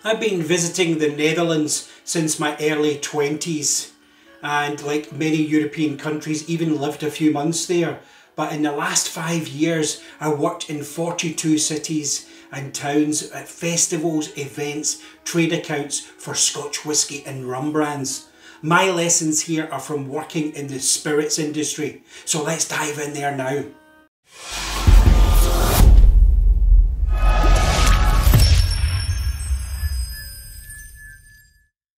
I've been visiting the Netherlands since my early 20s, and like many European countries, even lived a few months there. But in the last 5 years, I worked in 42 cities and towns at festivals, events, trade accounts for Scotch whisky and rum brands. My lessons here are from working in the spirits industry, so let's dive in there now.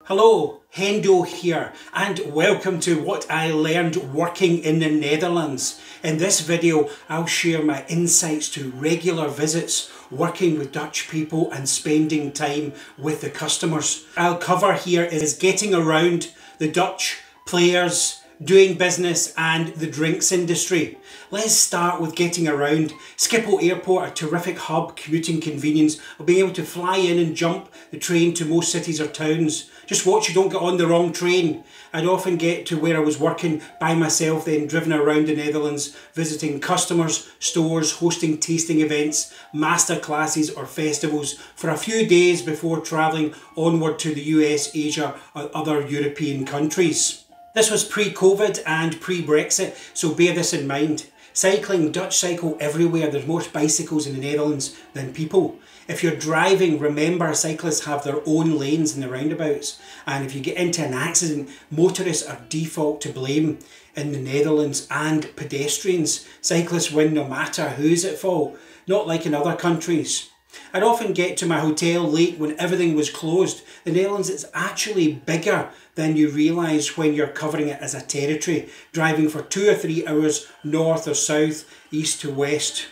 Hello, Hendo here, and welcome to what I learned working in the Netherlands. In this video, I'll share my insights to regular visits, working with Dutch people and spending time with the customers. I'll cover here is getting around the Dutch players, doing business and the drinks industry. Let's start with getting around. Schiphol Airport, a terrific hub, commuting convenience of being able to fly in and jump the train to most cities or towns. Just watch you don't get on the wrong train. I'd often get to where I was working by myself, then driven around the Netherlands, visiting customers, stores, hosting tasting events, master classes or festivals for a few days before travelling onward to the US, Asia or other European countries. This was pre-COVID and pre-Brexit, so bear this in mind. Cycling, Dutch cycle everywhere. There's more bicycles in the Netherlands than people. If you're driving, remember cyclists have their own lanes in the roundabouts. And if you get into an accident, motorists are default to blame in the Netherlands, and pedestrians. Cyclists win no matter who's at fault, not like in other countries. I'd often get to my hotel late when everything was closed. The Netherlands is actually bigger than you realise when you're covering it as a territory, driving for 2 or 3 hours north or south, east to west.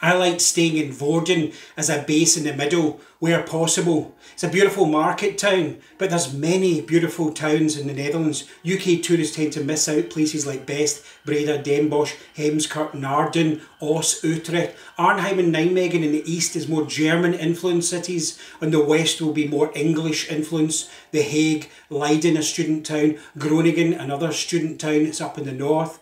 I liked staying in Vorden as a base in the middle, where possible. It's a beautiful market town, but there's many beautiful towns in the Netherlands. UK tourists tend to miss out places like Best, Breda, Den Bosch, Heemskerk, Naarden, Oss, Utrecht. Arnhem and Nijmegen in the east is more German-influenced cities. On the west will be more English influence. The Hague, Leiden, a student town. Groningen, another student town. It's up in the north.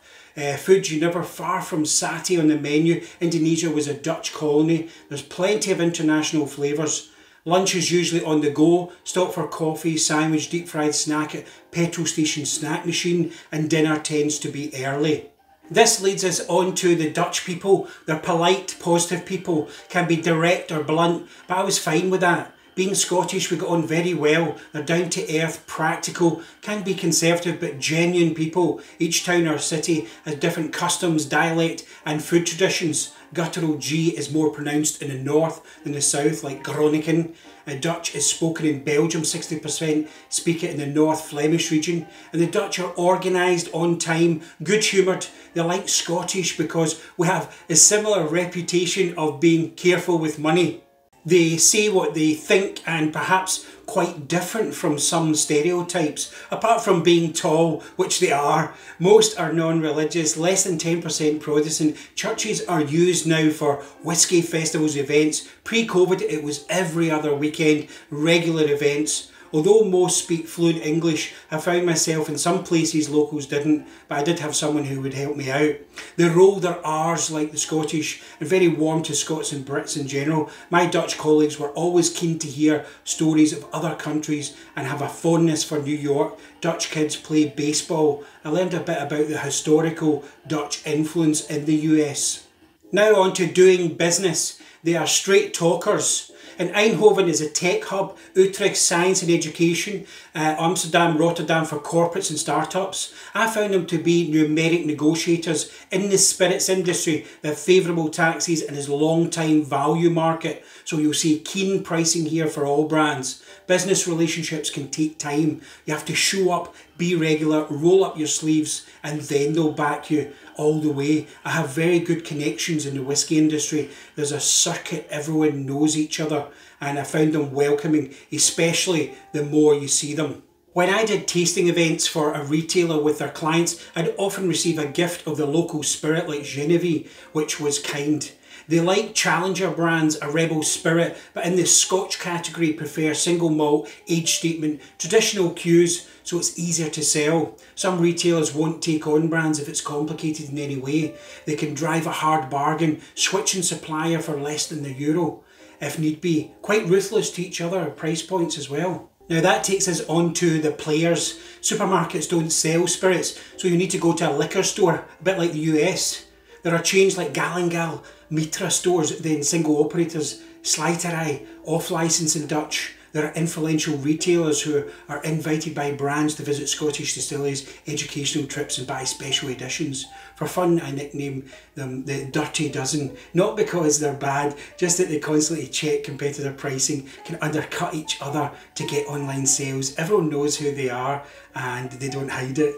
Food, you never far from satay on the menu. Indonesia was a Dutch colony. There's plenty of international flavours. Lunch is usually on the go. Stop for coffee, sandwich, deep fried snack at petrol station snack machine, and dinner tends to be early. This leads us on to the Dutch people. They're polite, positive people, can be direct or blunt, but I was fine with that. Being Scottish, we got on very well. They're down to earth, practical, can be conservative but genuine people. Each town or city has different customs, dialect and food traditions. Guttural G is more pronounced in the north than the south, like Groningen. Dutch is spoken in Belgium, 60% speak it in the North Flemish region. And the Dutch are organised, on time, good humoured. They're like Scottish because we have a similar reputation of being careful with money. They say what they think and perhaps quite different from some stereotypes. Apart from being tall, which they are, most are non-religious, less than 10% Protestant. Churches are used now for whisky festivals, events. Pre-COVID it was every other weekend, regular events. Although most speak fluent English, I found myself in some places locals didn't, but I did have someone who would help me out. They roll their R's like the Scottish, and very warm to Scots and Brits in general. My Dutch colleagues were always keen to hear stories of other countries and have a fondness for New York. Dutch kids play baseball. I learned a bit about the historical Dutch influence in the US. Now on to doing business. They are straight talkers. And Eindhoven is a tech hub, Utrecht science and education, Amsterdam, Rotterdam for corporates and startups. I found them to be numeric negotiators in the spirits industry. They have favourable taxes and is a long time value market. So you'll see keen pricing here for all brands. Business relationships can take time. You have to show up, be regular, roll up your sleeves, and then they'll back you all the way. I have very good connections in the whisky industry. There's a circuit, everyone knows each other, and I found them welcoming, especially the more you see them. When I did tasting events for a retailer with their clients, I'd often receive a gift of the local spirit like Genevieve, which was kind. They like challenger brands, a rebel spirit, but in the Scotch category prefer single malt, age statement, traditional cues, so it's easier to sell. Some retailers won't take on brands if it's complicated in any way. They can drive a hard bargain, switching supplier for less than the euro. if need be. Quite ruthless to each other at price points as well. Now that takes us on to the players. Supermarkets don't sell spirits, so you need to go to a liquor store, a bit like the US. There are chains like Gal & Gal, Mitra stores, then single operators, Slijterij, off-licence in Dutch. There are influential retailers who are invited by brands to visit Scottish distilleries, educational trips and buy special editions. For fun, I nickname them the Dirty Dozen, not because they're bad, just that they constantly check competitor pricing, can undercut each other to get online sales. Everyone knows who they are and they don't hide it.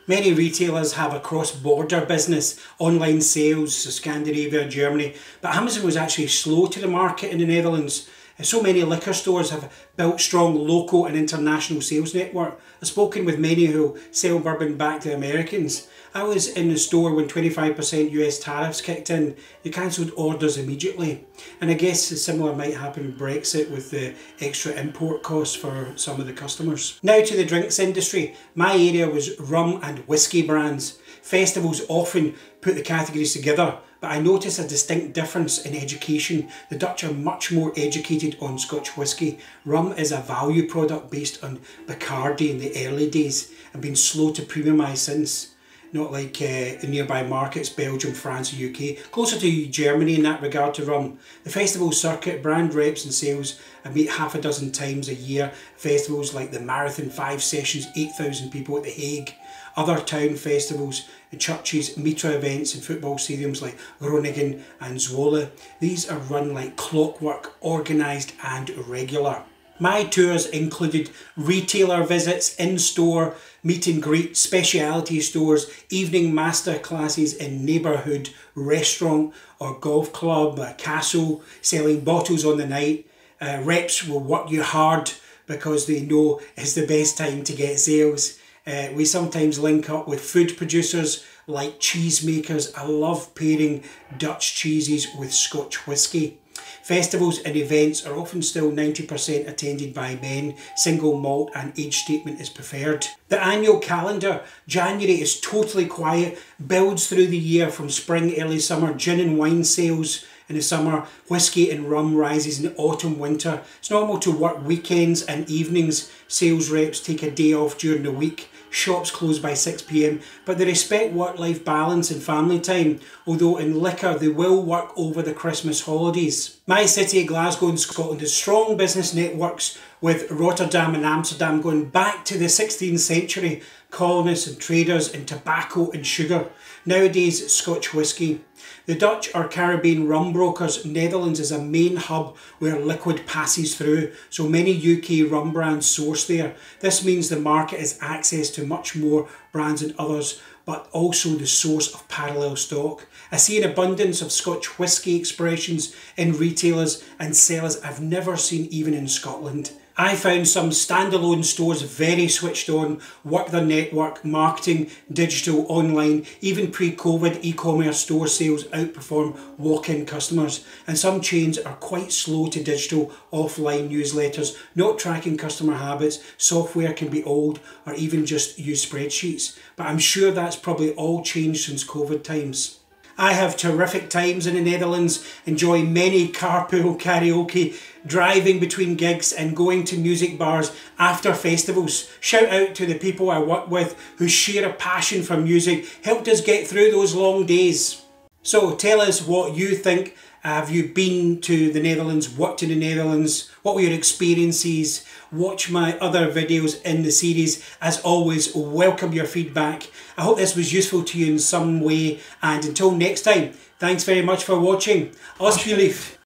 Many retailers have a cross-border business, online sales, so Scandinavia, Germany, but Amazon was actually slow to the market in the Netherlands. So many liquor stores have built strong local and international sales network. I've spoken with many who sell bourbon back to Americans. I was in the store when 25% US tariffs kicked in. They cancelled orders immediately. And I guess similar might happen with Brexit with the extra import costs for some of the customers. Now to the drinks industry. My area was rum and whisky brands. Festivals often put the categories together, but I notice a distinct difference in education. The Dutch are much more educated on Scotch whisky. Rum is a value product based on Bacardi in the early days and been slow to premiumise since. Not like in nearby markets, Belgium, France, UK. Closer to Germany in that regard to rum. The festival circuit, brand reps and sales, I meet half a dozen times a year. Festivals like the Marathon 5 Sessions, 8,000 people at The Hague. Other town festivals, churches, Mitra events and football stadiums like Groningen and Zwolle. These are run like clockwork, organised and regular. My tours included retailer visits, in-store, meet and greet, specialty stores, evening master classes in neighbourhood, restaurant or golf club, a castle, selling bottles on the night. Reps will work you hard because they know it's the best time to get sales. We sometimes link up with food producers like cheesemakers. I love pairing Dutch cheeses with Scotch whisky. Festivals and events are often still 90% attended by men. Single malt and age statement is preferred. The annual calendar. January is totally quiet, builds through the year from spring, early summer, gin and wine sales in the summer, whisky and rum rises in autumn, winter. It's normal to work weekends and evenings. Sales reps take a day off during the week. Shops close by 6 p.m, but they respect work-life balance and family time, although in liquor they will work over the Christmas holidays. My city, Glasgow in Scotland, has strong business networks with Rotterdam and Amsterdam going back to the 16th century, colonists and traders in tobacco and sugar. Nowadays, Scotch whisky. The Dutch are Caribbean rum brokers. Netherlands is a main hub where liquid passes through, so many UK rum brands source there. This means the market has access to much more brands than others, but also the source of parallel stock. I see an abundance of Scotch whisky expressions in retailers and sellers I've never seen even in Scotland. I found some standalone stores very switched on, work their network, marketing, digital, online, even pre-COVID e-commerce store sales outperform walk-in customers. And some chains are quite slow to digital, offline newsletters, not tracking customer habits, software can be old or even just use spreadsheets. But I'm sure that's probably all changed since COVID times. I have terrific times in the Netherlands, enjoy many carpool karaoke, driving between gigs and going to music bars after festivals. Shout out to the people I work with who share a passion for music, helped us get through those long days. So tell us what you think. Have you been to the Netherlands, worked in the Netherlands? What were your experiences? Watch my other videos in the series. As always, welcome your feedback. I hope this was useful to you in some way. And until next time, thanks very much for watching. Alsjeblieft.